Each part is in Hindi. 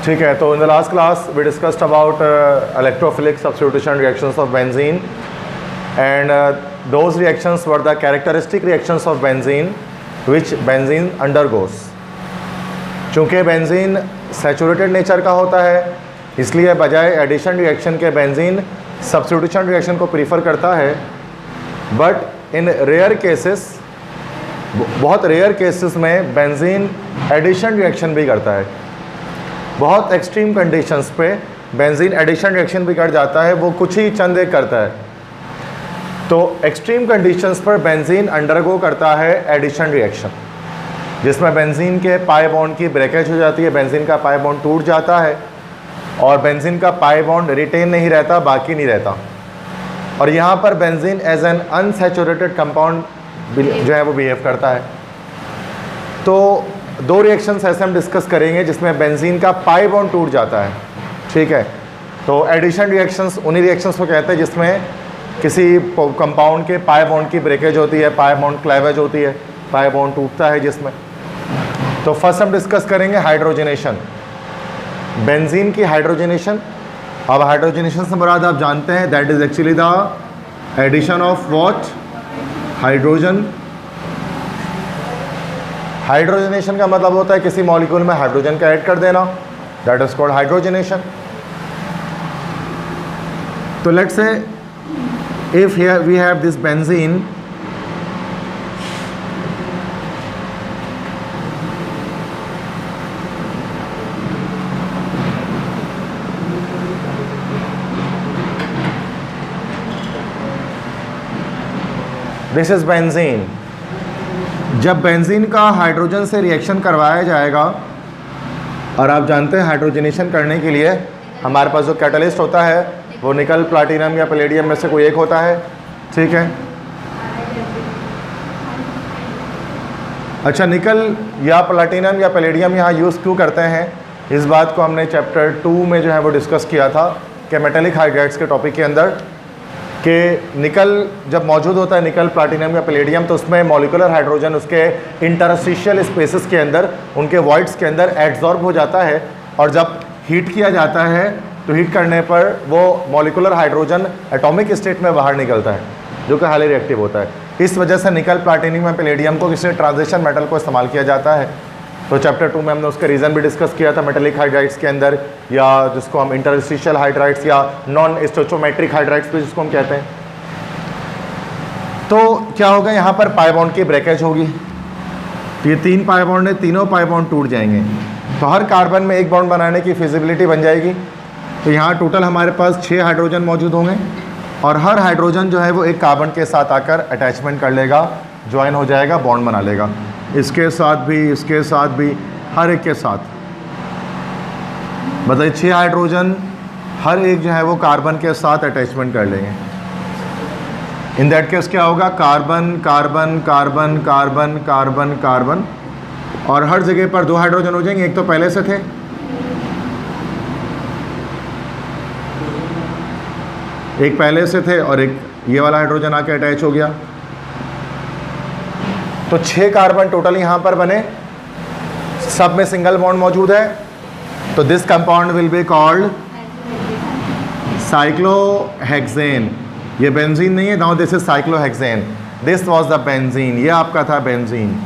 ठीक है, तो in the last class we discussed about electrophilic substitution reactions of benzene and those reactions were the characteristic reactions of benzene which benzene undergoes. चूँकि बेंजीन सैचुरेटेड नेचर का होता है इसलिए बजाय एडिशन रिएक्शन के बेंजीन सब्स्टिट्यूशन रिएक्शन को प्रीफर करता है, बट इन रेयर केसेस, बहुत रेयर केसेस में बेंजीन एडिशन रिएक्शन भी करता है। बहुत एक्सट्रीम कंडीशंस पे बेंजीन एडिशन रिएक्शन भी कर जाता है, वो कुछ ही चंद एक करता है। तो एक्सट्रीम कंडीशंस पर बेंजीन अंडरगो करता है एडिशन रिएक्शन, जिसमें बेंजीन के पाई बॉन्ड की ब्रेकेज हो जाती है, बेंजीन का पाई बॉन्ड टूट जाता है और बेंजीन का पाई बॉन्ड रिटेन नहीं रहता, बाकी नहीं रहता। और यहाँ पर benzene as an unsaturated compound जो है वो बिहेव करता है। तो दो रिएक्शंस ऐसे हम डिस्कस करेंगे जिसमें बेंजीन का पाई बॉन्ड टूट जाता है। ठीक है, तो एडिशन रिएक्शंस उन्हीं रिएक्शंस को कहते हैं जिसमें किसी कंपाउंड के पाई बॉन्ड की ब्रेकेज होती है, पाई बॉन्ड क्लेवेज होती है, पाई बॉन्ड टूटता है जिसमें। तो फर्स्ट हम डिस्कस करेंगे हाइड्रोजनेशन, बेंजीन की हाइड्रोजनेशन। अब हाइड्रोजनेशन से मुराद आप जानते हैं that is actually the addition of what, hydrogen. Hydrogenation का मतलब होता है किसी मॉलिक्यूल में हाइड्रोजन का ऐड कर देना, दैट इज कॉल्ड हाइड्रोजनेशन। तो let's say if here we have this benzene, this is benzene। जब बेंजीन का हाइड्रोजन से रिएक्शन करवाया जाएगा, और आप जानते हैं हाइड्रोजनेशन करने के लिए हमारे पास जो कैटलिस्ट होता है वो निकल, प्लाटिनम या पैलेडियम में से कोई एक होता है। ठीक है, अच्छा निकल या प्लाटिनम या पैलेडियम यहाँ यूज़ क्यों करते हैं, इस बात को हमने चैप्टर 2 में जो है वो डिस्कस किया था कि मेटेलिक हाइड्राइड्स के टॉपिक के अंदर, कि निकल जब मौजूद होता है, निकल प्लाटिनम या पैलेडियम, तो उसमें मॉलिक्यूलर हाइड्रोजन उसके इंटरस्टिशियल स्पेसेस के अंदर, उनके वॉइड्स के अंदर एड्जॉर्ब हो जाता है, और जब हीट किया जाता है तो हीट करने पर वो मॉलिक्यूलर हाइड्रोजन एटॉमिक स्टेट में बाहर निकलता है, जो कि हाईली रिएक्टिव होता है। इस वजह से निकल, प्लाटिनम या पैलेडियम को किसी ट्रांजिशन मेटल को इस्तेमाल किया जाता है। तो चैप्टर 2 में हमने उसका रीज़न भी डिस्कस किया था, मेटेलिक हाइड्राइड्स के अंदर, या जिसको हम इंटरस्टिशियल हाइड्राइड्स या नॉन स्टोचोमेट्रिक हाइड्राइड्स भी जिसको हम कहते हैं। तो क्या होगा, यहाँ पर पाई बॉन्ड की ब्रेकेज होगी। तो ये 3 पाई बॉन्ड है, तीनों पाई बॉन्ड टूट जाएंगे, तो हर कार्बन में एक बॉन्ड बनाने की फिजिबिलिटी बन जाएगी। तो यहाँ टोटल हमारे पास 6 हाइड्रोजन मौजूद होंगे, और हर हाइड्रोजन जो है वो एक कार्बन के साथ आकर अटैचमेंट कर लेगा, ज्वाइन हो जाएगा, बॉन्ड बना लेगा, इसके साथ भी, इसके साथ भी, हर एक के साथ। बताइए 6 हाइड्रोजन हर एक जो है वो कार्बन के साथ अटैचमेंट कर लेंगे। इन दैट केस क्या होगा, carbon carbon carbon carbon carbon carbon, और हर जगह पर 2 हाइड्रोजन हो जाएंगे। एक तो पहले से थे, एक पहले से थे, और एक ये वाला हाइड्रोजन आके अटैच हो गया। तो 6 कार्बन टोटल यहाँ पर बने, सब में सिंगल बॉन्ड मौजूद है। तो this compound will be called cyclohexane. ये बेंजीन नहीं है, now this is cyclohexane. This was the benzene, ये आपका था बेंजीन।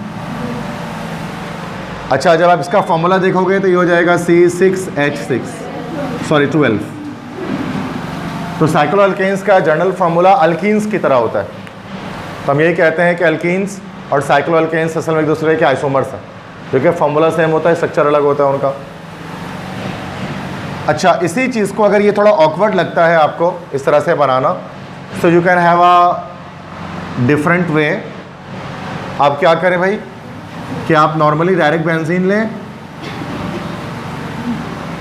अच्छा, जब आप इसका फॉर्मूला देखोगे तो ये हो जाएगा C6H6 12। तो साइक्लो अल्केन्स का जनरल फार्मूला अल्कीन्स की तरह होता है। तो हम यही कहते हैं कि अल्कीन्स और साइक्लो अल्केन्स असल में एक दूसरे के आइसोमर्स हैं, क्योंकि फार्मूला सेम होता है, स्ट्रक्चर अलग होता है उनका। अच्छा, इसी चीज़ को अगर ये थोड़ा ऑकवर्ड लगता है आपको इस तरह से बनाना, so you can have a different way. आप क्या करें भाई, कि आप नॉर्मली डायरेक्ट बेंजीन लें,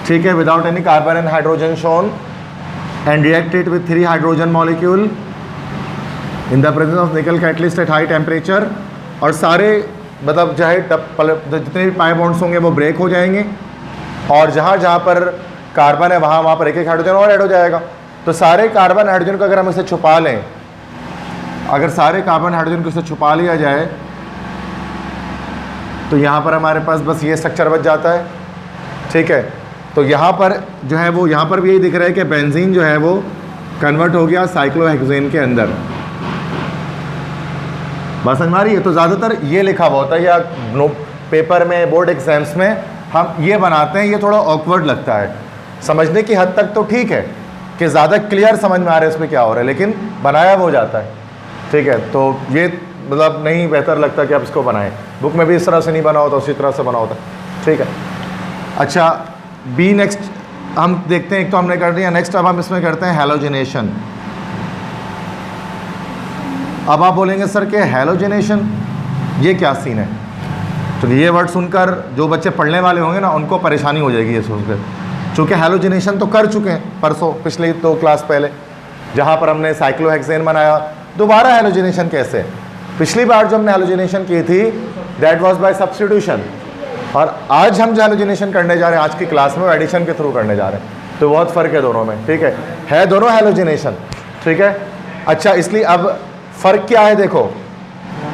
ठीक है, without any carbon and hydrogen shown, and react it with 3 hydrogen molecule in the presence of nickel catalyst at high temperature, और सारे मतलब चाहे जितने भी पाई बॉन्ड्स होंगे वो ब्रेक हो जाएंगे, और जहाँ जहाँ पर कार्बन है वहाँ पर एक एक हाइड्रोजन और ऐड हो जाएगा। तो सारे कार्बन हाइड्रोजन को अगर हम इसे छुपा लें, अगर सारे कार्बन हाइड्रोजन को इसे छुपा लिया जाए, तो यहाँ पर हमारे पास बस ये स्ट्रक्चर बच जाता है। ठीक है, तो यहाँ पर जो है वो, यहाँ पर भी यही दिख रहा है कि बेंजीन जो है वो कन्वर्ट हो गया साइक्लोहेक्सेन के अंदर। बात समझ में आ रही है? तो ज़्यादातर ये लिखा हुआ होता है, या पेपर में, बोर्ड एग्जाम्स में हम ये बनाते हैं, ये थोड़ा ऑकवर्ड लगता है। समझने की हद तक तो ठीक है कि ज़्यादा क्लियर समझ में आ रहा है इसमें क्या हो रहा है, लेकिन बनाया वो जाता है, ठीक है। तो ये मतलब नहीं बेहतर लगता कि आप इसको बनाएं। बुक में भी इस तरह से नहीं बना होता, उसी तरह से बना होता, ठीक है। अच्छा, बी नेक्स्ट हम देखते हैं, एक तो हमने कर दिया। नेक्स्ट अब हम इसमें करते हैं हैलोजिनेशन। अब आप बोलेंगे सर कि हैलोजिनेशन ये क्या सीन है? तो ये वर्ड सुनकर जो बच्चे पढ़ने वाले होंगे ना, उनको परेशानी हो जाएगी ये सुनकर, चूँकि हैलोजिनेशन तो कर चुके हैं परसों, पिछले 2 क्लास पहले, जहाँ पर हमने साइक्लोहेक्सेन बनाया। दोबारा हैलोजिनेशन कैसे? पिछली बार जो हमने हैलोजिनेशन की थी दैट वाज बाय सब्स्टिट्यूशन, और आज हम जो हैलोजिनेशन करने जा रहे हैं आज की क्लास में, वो एडिशन के थ्रू करने जा रहे हैं। तो बहुत फ़र्क है दोनों में, ठीक है दोनों हैलोजिनेशन, ठीक है। अच्छा, इसलिए अब फ़र्क क्या है? देखो,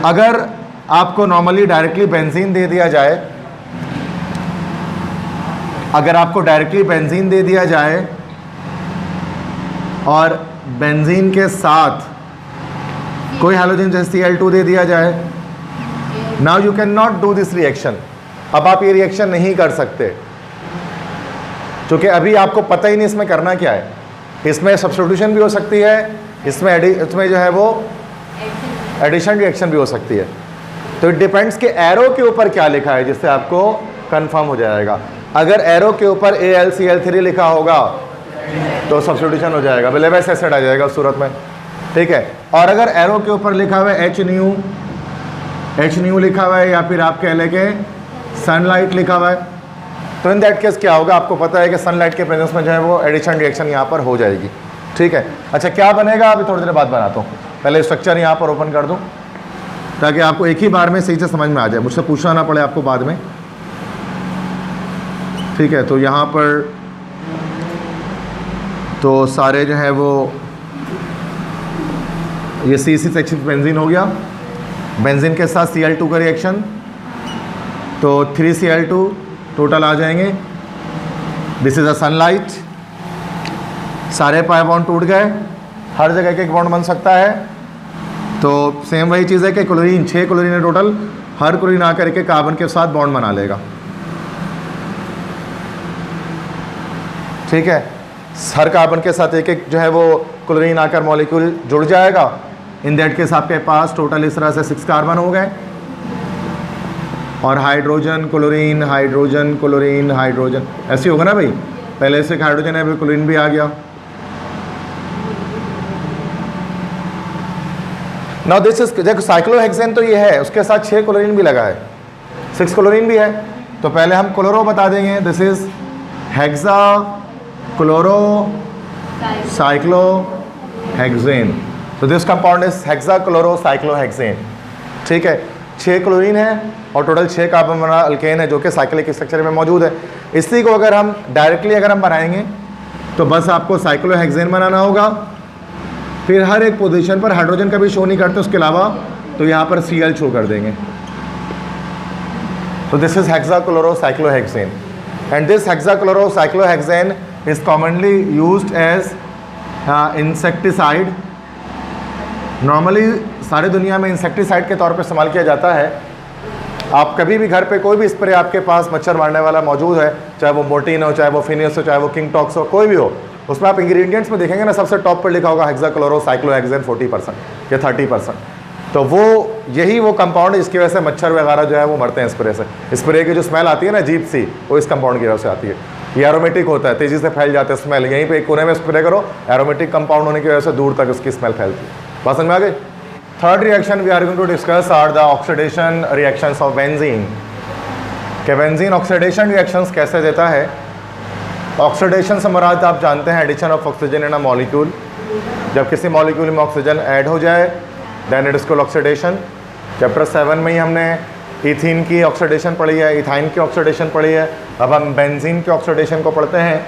अगर आपको नॉर्मली डायरेक्टली बेंजीन दे दिया जाए, अगर आपको डायरेक्टली बेंजीन दे दिया जाए और बेंजीन के साथ कोई हैलोजन जैसे Cl2 दे दिया जाए, now you can not do this reaction. अब आप ये रिएक्शन नहीं कर सकते, क्योंकि अभी आपको पता ही नहीं इसमें करना क्या है। इसमें सब्स्टिट्यूशन भी हो सकती है, इसमें जो है वो एडिशन रिएक्शन भी हो सकती है। तो इट डिपेंड्स कि एरो के ऊपर क्या लिखा है, जिससे आपको कंफर्म हो जाएगा। अगर एरो के ऊपर AlCl3 लिखा होगा तो सब्स्टिट्यूशन हो जाएगा, बिलेवस एसिड आ जाएगा उस सूरत में, ठीक है। और अगर एरो के ऊपर लिखा हुआ है H न्यू लिखा हुआ है, या फिर आप कह लें कि सनलाइट लिखा हुआ है, तो इन दैट केस क्या होगा? आपको पता है कि सनलाइट के प्रेजेंस में जो है वो एडिशन रिएक्शन यहाँ पर हो जाएगी, ठीक है। अच्छा, क्या बनेगा अभी थोड़ी देर बाद बनाता हूँ, पहले स्ट्रक्चर यहाँ पर ओपन कर दूँ ताकि आपको एक ही बार में सही से समझ में आ जाए, मुझसे पूछना ना पड़े आपको बाद में, ठीक है। तो यहाँ पर तो सारे जो है वो ये C6H बेंजीन हो गया, बेंजीन के साथ Cl2 का रिएक्शन, तो 3Cl2 टोटल आ जाएंगे। दिस इज़ अ सनलाइट, सारे पाई बॉन्ड टूट गए, हर जगह एक बॉन्ड बन सकता है। तो सेम वही चीज़ है कि क्लोरीन, 6 क्लोरीन है टोटल, हर क्लोरीन आकर के कार्बन के साथ बॉन्ड बना लेगा, ठीक है। हर कार्बन के साथ एक जो है वो क्लोरीन आकर मॉलिक्यूल जुड़ जाएगा। इन दैट केस आपके पास टोटल इस तरह से 6 कार्बन हो गए, और hydrogen chlorine hydrogen chlorine hydrogen, ऐसे होगा ना भाई, पहले से हाइड्रोजन है, अभी क्लोरीन भी आ गया। नाउ दिस इज, देखो साइक्लोहेक्सेन तो ये है, उसके साथ 6 क्लोरीन भी लगा है, 6 क्लोरीन भी है। तो पहले हम क्लोरो बता देंगे, this is hexachlorocyclohexane. तो this compound is hexachlorocyclohexane, ठीक है। 6 क्लोरीन है और टोटल 6 कार्बन वाला अल्केन है, जो कि साइक्लिक स्ट्रक्चर में मौजूद है। इसी को अगर हम डायरेक्टली अगर हम बनाएंगे तो बस आपको साइक्लोहेक्सेन बनाना होगा, फिर हर एक पोजीशन पर हाइड्रोजन का भी शो नहीं करते उसके अलावा, तो यहाँ पर Cl शो कर देंगे। तो this is hexachlorocyclohexane, and this hexachlorocyclohexane is commonly used as insecticide. Normally सारी दुनिया में इंसेक्टिसाइड के तौर पर इस्तेमाल किया जाता है। आप कभी भी घर पे कोई भी स्प्रे आपके पास मच्छर मारने वाला मौजूद है, चाहे वो मोर्टीन हो, चाहे वो फिनियस हो, चाहे वो किंग टॉक्स हो, कोई भी हो, उसमें आप इंग्रेडिएंट्स में देखेंगे ना, सबसे टॉप पर लिखा होगा हेक्सा क्लोरो साइक्लोहेक्सेन 40% या 30%। तो वो यही वो कंपाउंड है जिसकी वजह से मच्छर वगैरह जो है वो मरते हैं स्प्रे से। स्प्रे की जो स्मेल आती है ना अजीब सी, वो इस कंपाउंड की वजह से आती है। ये एरोमेटिक होता है, तेज़ी से फैल जाता है स्मेल। यहीं पे एक कोने में स्प्रे करो, एरोमेटिक कंपाउंड होने की वजह से दूर तक उसकी स्मेल फैलती है। बात समझ में आ गई? Third reaction we are going to discuss are the oxidation reactions of benzene. कि बेंजीन ऑक्सीडेशन रिएक्शंस कैसे देता है। ऑक्सीडेशन से मुराद आप जानते हैं addition of oxygen in a molecule. जब किसी मॉलिक्यूल में ऑक्सीजन ऐड हो जाए then it is called oxidation. Chapter 7 में ही हमने इथीन की ऑक्सीडेशन पढ़ी है, इथाइन की ऑक्सीडेशन पढ़ी है। अब हम बेंजीन की ऑक्सीडेशन को पढ़ते हैं।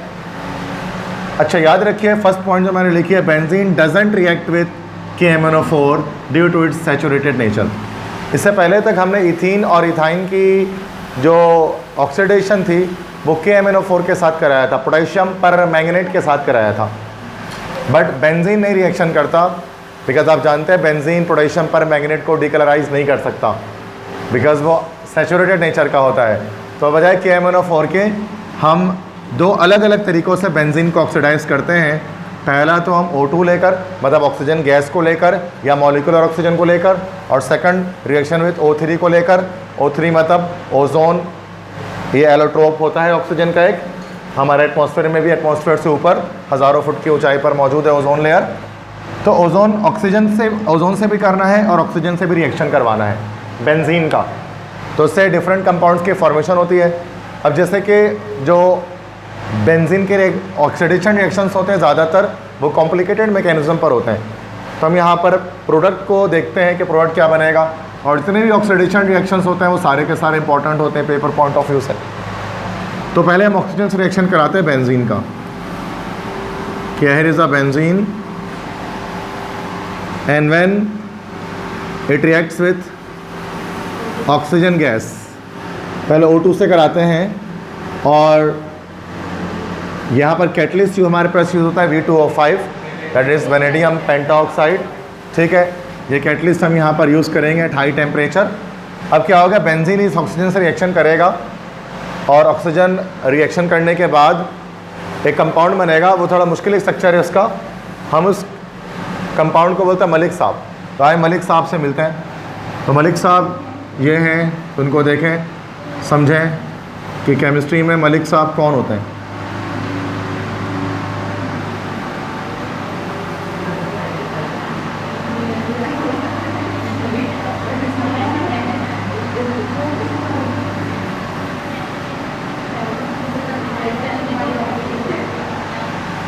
अच्छा याद रखिए, फर्स्ट पॉइंट जो मैंने लिखी है, benzene doesn't react with KMnO4 due to its saturated nature. इससे पहले तक हमने इथीन और इथाइन की जो ऑक्सीडेशन थी वो KMnO4 के साथ कराया था, पोटेशियम पर मैंगनेट के साथ कराया था। बट बेंजीन नहीं रिएक्शन करता, बिकॉज आप जानते हैं बेंजीन पोटेशियम पर मैंगनेट को डिकलराइज नहीं कर सकता, बिकॉज वो सैचुरेटेड नेचर का होता है। तो बजाय KMnO4 के हम दो अलग अलग तरीक़ों से बेंजीन को ऑक्सीडाइज करते हैं। पहला तो हम O2 लेकर, मतलब ऑक्सीजन गैस को लेकर या मॉलिक्यूलर ऑक्सीजन को लेकर, और सेकंड रिएक्शन विद O3 को लेकर। O3 मतलब ओजोन, ये एलोट्रोप होता है ऑक्सीजन का एक, हमारे एटमॉस्फेयर में भी, एटमॉस्फेयर से ऊपर हज़ारों फुट की ऊंचाई पर मौजूद है ओजोन लेयर। तो ओजोन से भी करना है और ऑक्सीजन से भी रिएक्शन करवाना है बेंजीन का, तो उससे डिफरेंट कंपाउंड्स की फॉर्मेशन होती है। अब जैसे कि जो बेंजीन के ऑक्सीडेशन रिएक्शंस होते हैं ज़्यादातर वो कॉम्प्लिकेटेड मैकेनिज्म पर होते हैं। तो हम यहाँ पर प्रोडक्ट को देखते हैं कि प्रोडक्ट क्या बनेगा, और जितने भी ऑक्सीडेशन रिएक्शंस होते हैं वो सारे के सारे इंपॉर्टेंट होते हैं पेपर पॉइंट ऑफ व्यू से। तो पहले हम ऑक्सीजन से रिएक्शन कराते हैं बेंजीन का। Here is a benzene and when it reacts with oxygen gas, पहले O2 से कराते हैं, और यहाँ पर कैटलिस्ट जो हमारे पास यूज़ होता है V2O5, that is vanadium pentoxide. ठीक है, ये कैटलिस्ट हम यहाँ पर यूज़ करेंगे एट हाई टेम्परेचर। अब क्या होगा, बेंजीन इस ऑक्सीजन से रिएक्शन करेगा, और ऑक्सीजन रिएक्शन करने के बाद एक कंपाउंड बनेगा। वो थोड़ा मुश्किल स्ट्रक्चर है उसका, हम उस कंपाउंड को बोलते हैं मलिक साहब। तो आए मलिक साहब से मिलते हैं। तो मलिक साहब ये हैं, उनको देखें, समझें कि केमिस्ट्री में मलिक साहब कौन होते हैं।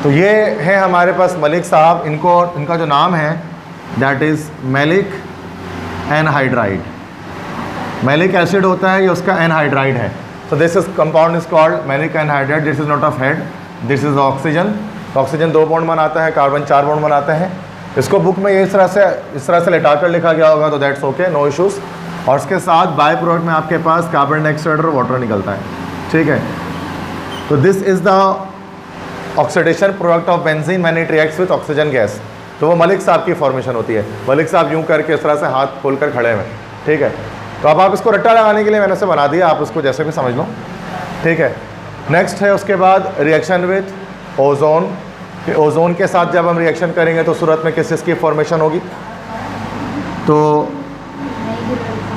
तो ये है हमारे पास मलिक साहब, इनका जो नाम है that is maleic anhydride. Maleic acid होता है, ये उसका एनहाइड्राइड है। तो this is compound is called maleic anhydride. This is not of head, this is oxygen. तो ऑक्सीजन 2 बॉन्ड बनाता है, कार्बन 4 बॉन्ड बनाते हैं। इसको बुक में इस तरह से लिटा कर लिखा गया होगा, तो दैट्स ओके, नो इशूज़। और इसके साथ बाय प्रोडक्ट में आपके पास कार्बन डाइऑक्साइड और वाटर निकलता है। ठीक है, तो this is the oxidation product of benzene when it reacts with oxygen gas. तो वो मलिक साहब की फॉर्मेशन होती है। मलिक साहब यूं करके इस तरह से हाथ खोल कर खड़े हुए। ठीक है, तो अब आप इसको रट्टा लगाने के लिए मैंने से बना दिया, आप उसको जैसे भी समझ लो। ठीक है, नेक्स्ट है उसके बाद रिएक्शन विथ ओजोन। कि ओजोन के साथ जब हम रिएक्शन करेंगे तो सूरत में किस चीज़ की फॉर्मेशन होगी। तो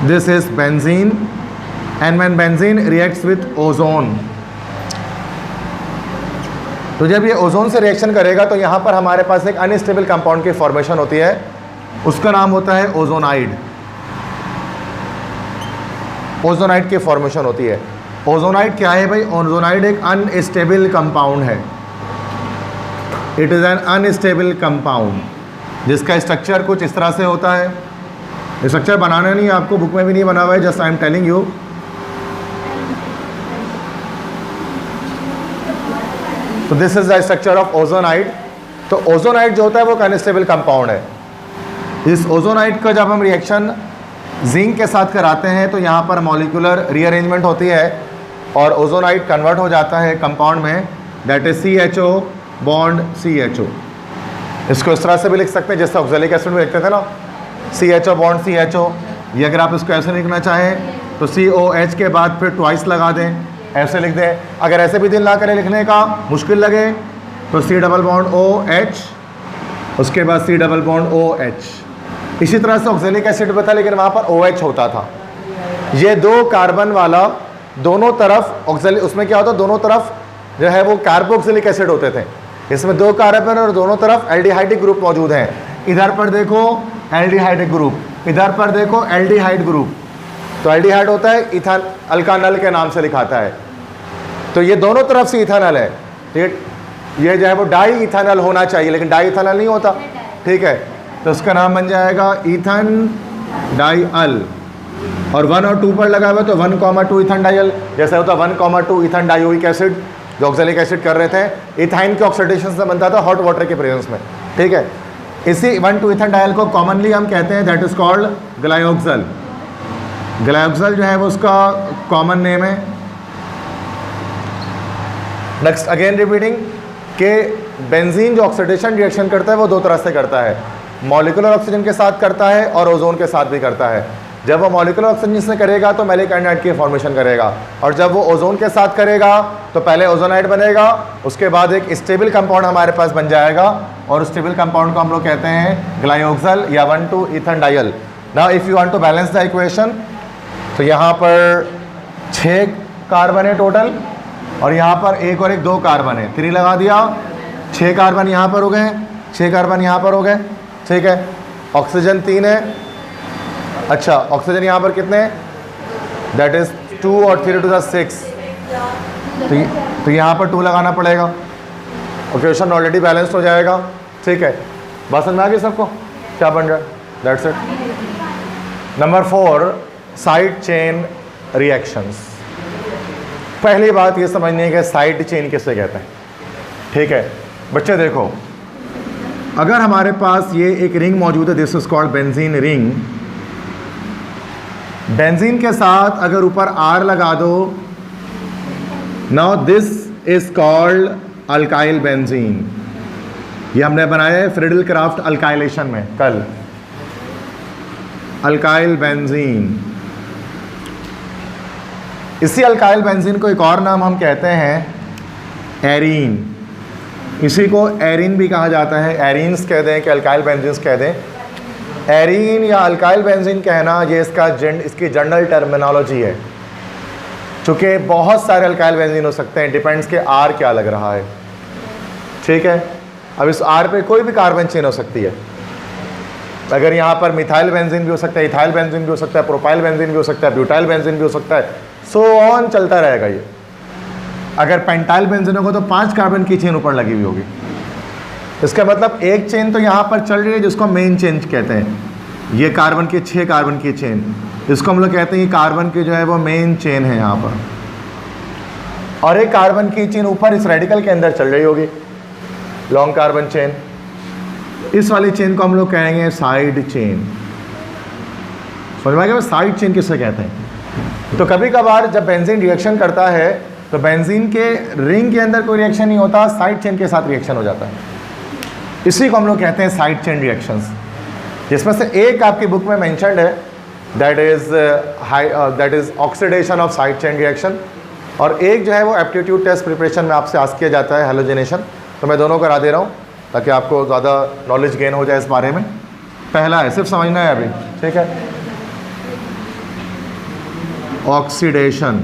this is benzene and when benzene reacts with ozone, तो जब ये ओजोन से रिएक्शन करेगा तो यहाँ पर हमारे पास एक अनस्टेबल कंपाउंड की फॉर्मेशन होती है, उसका नाम होता है ओजोनाइड। ओजोनाइड की फॉर्मेशन होती है। ओजोनाइड क्या है भाई? ओजोनाइड एक अनस्टेबल कंपाउंड है। It is an unstable compound जिसका स्ट्रक्चर कुछ इस तरह से होता है। स्ट्रक्चर बनाना नहीं, आपको बुक में भी नहीं बना हुआ है, just I am telling you. तो this is the structure of ozonide. तो ओजोनाइड जो होता है वो अनस्टेबल कंपाउंड है। इस ओजोनाइड का जब हम रिएक्शन जिंक के साथ कराते हैं तो यहाँ पर मॉलिक्यूलर रीअरेंजमेंट होती है और ओजोनाइड कन्वर्ट हो जाता है कंपाउंड में, that is CHO bond CHO। इसको इस तरह से भी लिख सकते हैं जैसे ऑक्सैलिक एसिड में लिखते थे ना, CHO बॉन्ड CHO। ये अगर आप इसको ऐसे लिखना चाहें तो COH के बाद फिर ट्वाइस लगा दें, ऐसे लिख दें। अगर ऐसे भी दिल ना करें लिखने का, मुश्किल लगे, तो C डबल बॉन्ड OH, उसके बाद C डबल बॉन्ड OH। इसी तरह से ऑक्सैलिक एसिड में था लेकिन वहाँ पर OH होता था। ये दो कार्बन वाला दोनों तरफ ऑक्सैलिक, उसमें क्या होता है दोनों तरफ जो है वो कार्बोक्सिलिक एसिड होते थे। इसमें दो कार्बन और दोनों तरफ एल्डिहाइडिक ग्रुप मौजूद हैं। इधर पर देखो एल्डिहाइडिक ग्रुप, इधर पर देखो एल्डिहाइड ग्रुप। तो एल्डिहाइड होता है इथान अल्कानल के नाम से लिखाता है। तो ये दोनों तरफ से इथानल है, ठीक है। ये जो है वो डाई इथानल होना चाहिए लेकिन डाई इथानल नहीं होता, ठीक है। तो उसका नाम बन जाएगा इथन डाइअल। और 1 और 2 पर लगा हुआ तो 1,2 इथन डाइअल, जैसे होता 1,2 इथन डाइओइक एसिड जो ऑक्सैलिक एसिड कर रहे थे। इथाइन के ऑक्सीडेशन से बनता था हॉट वाटर के प्रेजेंस में, ठीक है। इसी 1,2 इथन डाइअल को कॉमनली हम कहते हैं दैट इज कॉल्ड ग्लाइऑक्सल। ग्लाइऑक्सल जो है वो उसका कॉमन नेम है। नेक्स्ट अगेन रिपीटिंग कि बेंजीन जो ऑक्सीडेशन रिएक्शन करता है वो दो तरह से करता है, मॉलिक्यूलर ऑक्सीजन के साथ करता है और ओजोन के साथ भी करता है। जब वो मॉलिक्यूलर ऑक्सीजन से करेगा तो मैलिक एंडाइड की फॉर्मेशन करेगा, और जब वो ओजोन के साथ करेगा तो पहले ओजोनाइड बनेगा, उसके बाद एक स्टेबल कंपाउंड हमारे पास बन जाएगा, और स्टेबल कंपाउंड को हम लोग कहते हैं ग्लाइओक्सल या 1,2-ईथानडाइल। Now if you want to balance the equation, तो यहाँ पर 6 कार्बन है टोटल, और यहाँ पर एक और एक 2 कार्बन है, 3 लगा दिया, 6 कार्बन यहाँ पर हो गए, 6 कार्बन यहाँ पर हो गए, ठीक है। ऑक्सीजन 3 है, अच्छा ऑक्सीजन यहाँ पर कितने हैं, दैट इज़ 2 और 3 to 6, तो यहाँ पर 2 लगाना पड़ेगा, इक्वेशन ऑलरेडी बैलेंस्ड हो जाएगा, ठीक है। बात समझ में आ गई सबको क्या बन रहा है, that's it. Number 4 side chain reactions. पहली बात ये समझनी है कि साइड चेन किसे कहते हैं, ठीक है बच्चे। देखो अगर हमारे पास ये एक रिंग मौजूद है, this is called benzene ring, benzene के साथ अगर ऊपर R लगा दो, now this is called alkyl benzene. ये हमने बनाया है फ्रिडल क्राफ्ट अल्काइलेशन में कल, अल्काइल बेंजीन। इसी अल्काइल बेंजीन को एक और नाम हम कहते हैं एरीन, इसी को एरीन भी कहा जाता है, एरीन्स कह दें कि अल्काइल बेंजीन्स कह दें। एरीन या अल्काइल बेंजीन कहना ये इसकी जनरल टर्मिनोलॉजी है, चूँकि बहुत सारे अल्काइल बेंजीन हो सकते हैं, डिपेंड्स के R क्या लग रहा है, ठीक है। अब इस R पे कोई भी कार्बन चेन हो सकती है, अगर यहाँ पर मिथाइल बेंजीन भी हो सकता है, इथाइल बेंजीन भी हो सकता है, प्रोपाइल बेंजीन भी हो सकता है, ब्यूटाइल बेंजीन भी हो सकता है, सो ऑन चलता रहेगा ये। अगर पेंटाइल बेंजीन होगा तो 5 कार्बन की चेन ऊपर लगी हुई होगी, इसका मतलब एक चेन तो यहाँ पर चल रही है जिसको मेन चेन कहते हैं, ये कार्बन की 6 कार्बन की चेन, इसको हम लोग कहते हैं कार्बन की जो है वो मेन चेन है यहाँ पर, और एक कार्बन की चेन ऊपर इस रेडिकल के अंदर चल रही होगी, लॉन्ग कार्बन चेन, इस वाली चेन को हम लोग कहेंगे साइड चेन। समझ में आ गया साइड चेन किससे कहते हैं। तो कभी कभार जब बेंजीन रिएक्शन करता है तो बेंजीन के रिंग के अंदर कोई रिएक्शन नहीं होता, साइड चेन के साथ रिएक्शन हो जाता है, इसी को हम लोग कहते हैं साइड चेन रिएक्शंस, जिसमें से एक आपकी बुक में मेंशन्ड है, that is oxidation of side chain reaction, और एक जो है वो एप्टीट्यूड टेस्ट प्रिपरेशन में आपसे आस्क किया जाता है हैलोजेनेशन। तो मैं दोनों करा दे रहा हूँ ताकि आपको ज़्यादा नॉलेज गेन हो जाए इस बारे में। पहला है, सिर्फ समझना है अभी, ठीक है, ऑक्सीडेशन।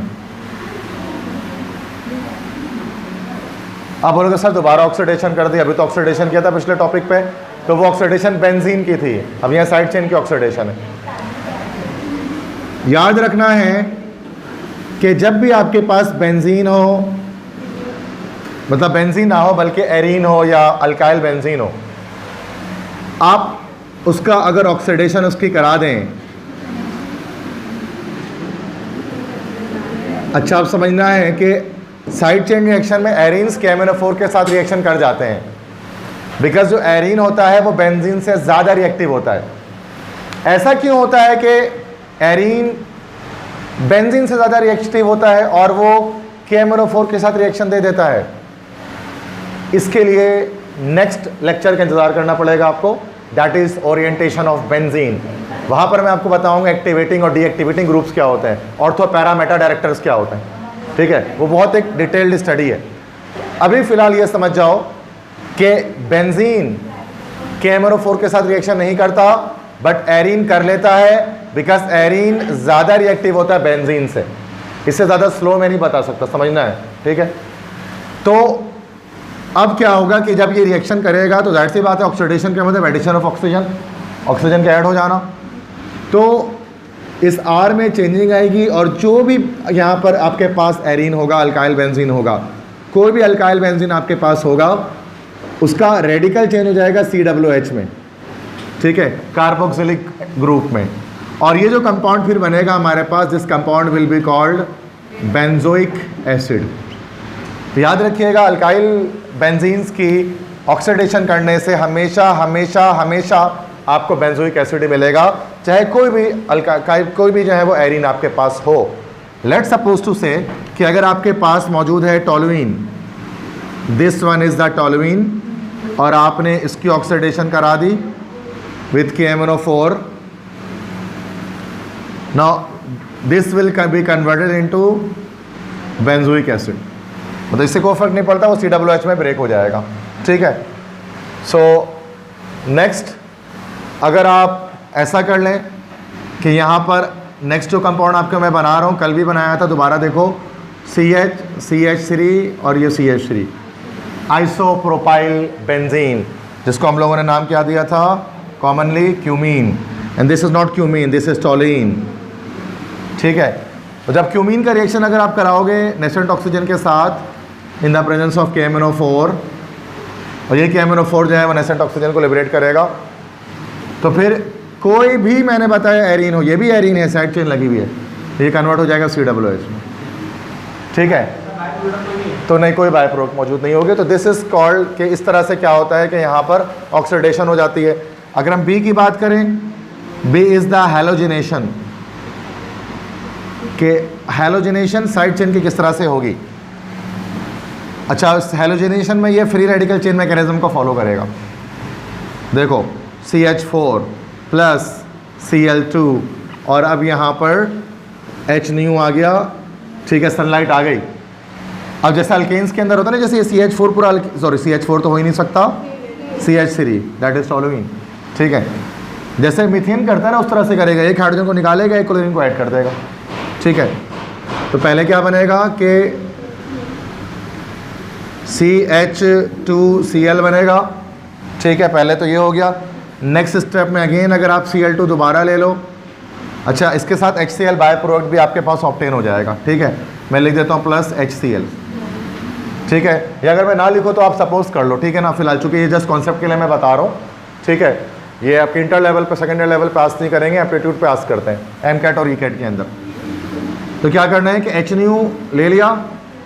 आप बोलोगे सर दोबारा ऑक्सीडेशन कर दी, अभी तो ऑक्सीडेशन किया था पिछले टॉपिक पे, तो वो ऑक्सीडेशन बेंजीन की थी, अब यहाँ साइड चेन की ऑक्सीडेशन है। याद रखना है कि जब भी आपके पास बेंजीन हो, मतलब बेंजीन ना हो बल्कि एरीन हो या अल्काइल बेंजीन हो, आप उसका अगर ऑक्सीडेशन उसकी करा दें, अच्छा आप समझना है कि साइड चेन रिएक्शन में एरीन्स KMnO4 के साथ रिएक्शन कर जाते हैं, बिकॉज जो एरीन होता है वो बेंजीन से ज़्यादा रिएक्टिव होता है। ऐसा क्यों होता है कि एरीन बेंजीन से ज़्यादा रिएक्टिव होता है और वो KMnO4 के साथ रिएक्शन दे देता है? इसके लिए नेक्स्ट लेक्चर का इंतज़ार करना पड़ेगा आपको, that is orientation of benzene. वहाँ पर मैं आपको बताऊँगा एक्टिवेटिंग और डीएक्टिवेटिंग ग्रुप्स क्या होते हैं, ऑर्थो पैरा मेटा डायरेक्टर्स क्या होते हैं, ठीक है, वो बहुत एक डिटेल्ड स्टडी है। अभी फ़िलहाल ये समझ जाओ कि बेंजीन KMnO4 के साथ रिएक्शन नहीं करता, बट एरीन कर लेता है, बिकॉज एरीन ज़्यादा रिएक्टिव होता है बेंजीन से, इससे ज़्यादा स्लो में नहीं बता सकता, समझना है, ठीक है। तो अब क्या होगा कि जब ये रिएक्शन करेगा तो जाहिर सी बात है ऑक्सीडेशन के मतलब एडिशन ऑफ ऑक्सीजन, ऑक्सीजन का ऐड हो जाना, तो इस R में चेंजिंग आएगी, और जो भी यहाँ पर आपके पास एरीन होगा, अल्काइल बेंजीन होगा, कोई भी अल्काइल बेंजीन आपके पास होगा, उसका रेडिकल चेंज हो जाएगा COOH में, ठीक है, कार्बोक्सिलिक ग्रुप में, और ये जो कंपाउंड फिर बनेगा हमारे पास, this compound will be called benzoic acid. तो याद रखिएगा अल्काइल बेंजीन्स की ऑक्सीडेशन करने से हमेशा हमेशा हमेशा आपको बेंजोइक एसिड मिलेगा, चाहे कोई भी जो है वो एरीन आपके पास हो। लेट्स सपोज टू से कि अगर आपके पास मौजूद है toluene, this one is the toluene और आपने इसकी ऑक्सीडेशन करा दी with KMnO4. Now this will be converted into benzoic acid. मतलब इससे कोई फर्क नहीं पड़ता, वो COOH में ब्रेक हो जाएगा. ठीक है. सो नेक्स्ट अगर आप ऐसा कर लें कि यहाँ पर नेक्स्ट जो कंपाउंड आपको मैं बना रहा हूँ, कल भी बनाया था, दोबारा देखो, CH3 और ये CH3, आइसोप्रोपाइल बेंजीन, जिसको हम लोगों ने नाम क्या दिया था commonly, cumene. And this is not cumene, this is toluene. ठीक है. तो जब क्यूमीन का रिएक्शन अगर आप कराओगे नेसेंट ऑक्सीजन के साथ in the presence of KMnO4, और ये KMnO4 जो है वो नेसेंट ऑक्सीजन को लिबरेट करेगा, तो फिर कोई भी मैंने बताया एरीन हो, ये भी एरीन है, साइड चेन लगी हुई है, ये कन्वर्ट हो जाएगा COOH में. ठीक है. तो नहीं, कोई बाय प्रोडक्ट मौजूद नहीं होगी. तो दिस इज कॉल्ड कि इस तरह से क्या होता है कि यहाँ पर ऑक्सीडेशन हो जाती है. अगर हम बी की बात करें, बी इज़ द हैलोजिनेशन, कि हैलोजिनेशन साइड चेन की किस तरह से होगी. अच्छा, इस हैलोजिनेशन में ये फ्री रेडिकल चेन मैकेनिज्म को फॉलो करेगा. देखो CH4 प्लस Cl2 और अब यहाँ पर H न्यू आ गया. ठीक है, सनलाइट आ गई. अब जैसे अल्केन्स के अंदर होता है ना, जैसे ये CH4 पूरा, सॉरी CH4 तो हो ही नहीं सकता, CH3 दैट इज टोलुइन. ठीक है. जैसे मीथेन करता है ना, उस तरह से करेगा, एक हाइड्रोजन को निकालेगा, एक क्लोरीन को ऐड कर देगा. ठीक है. तो पहले क्या बनेगा कि CH2Cl बनेगा. ठीक है, पहले तो ये हो गया. नेक्स्ट स्टेप में अगेन अगर आप Cl2 दोबारा ले लो, अच्छा इसके साथ HCl बाय प्रोडक्ट भी आपके पास ऑब्टेन हो जाएगा. ठीक है, मैं लिख देता हूँ प्लस HCl. ठीक है. या अगर मैं ना लिखूँ तो आप सपोज कर लो. ठीक है ना, फिलहाल चूँकि ये जस्ट कॉन्सेप्ट के लिए मैं बता रहा हूँ. ठीक है. ये आपके इंटर लेवल पर, सेकेंड लेवल पे आस नहीं करेंगे, एप्टीट्यूड पे आस करते हैं MCAT और ECAT के अंदर. तो क्या करना है कि H न्यू ले लिया.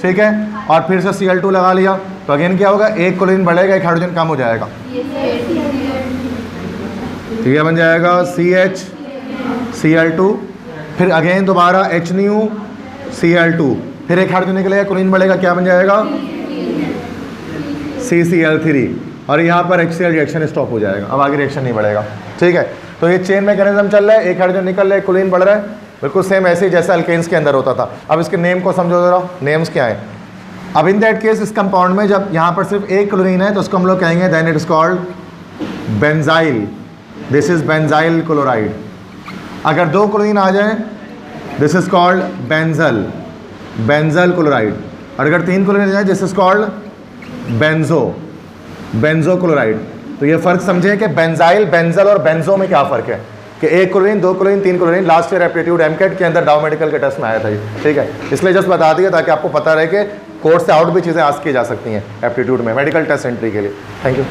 ठीक है. और फिर से Cl2 लगा लिया, तो अगेन क्या होगा, एक क्लोरीन बढ़ेगा, एक हाइड्रोजन कम हो जाएगा. तो ये बन जाएगा CH Cl2, फिर अगेन दोबारा H न्यू Cl2, फिर एक हाइड्रोजन निकलेगा, क्लोरीन बढ़ेगा, क्या बन जाएगा CCl3, और यहाँ पर HCl रिएक्शन स्टॉप हो जाएगा. अब आगे रिएक्शन नहीं बढ़ेगा. ठीक है. तो ये चेन मैकेनिज्म चल रहा है, एक हाइड्रोजन निकल रहा है, क्लोरीन बढ़ रहा है, बिल्कुल सेम ऐसे ही जैसे अल्केन्स के अंदर होता था. अब इसके नेम को समझो जरा, नेम्स क्या है. अब इन दैट केस इस कंपाउंड में जब यहाँ पर सिर्फ एक क्लोरीन है, तो उसको हम लोग कहेंगे then it is called benzyl. This is benzyl chloride. अगर दो क्लोरीन आ जाए, this is called benzal, benzal chloride. और अगर तीन क्लोरीन आ जाए, this is called benzo, benzo chloride. तो ये फ़र्क समझें कि बेंजाइल, बेंजल और बेंजो में क्या फ़र्क है, कि एक क्लोरीन, दो क्लोरीन, तीन chlorine. Last year aptitude MCAT के अंदर डाउ मेडिकल के टेस्ट में आया था ये. ठीक है. इसलिए जस्ट बता दिया ताकि आपको पता रहे कि कोर्स से आउट भी चीज़ें आस्क की जा सकती हैं एप्टीट्यूड में, मेडिकल टेस्ट एंट्री के लिए. Thank you.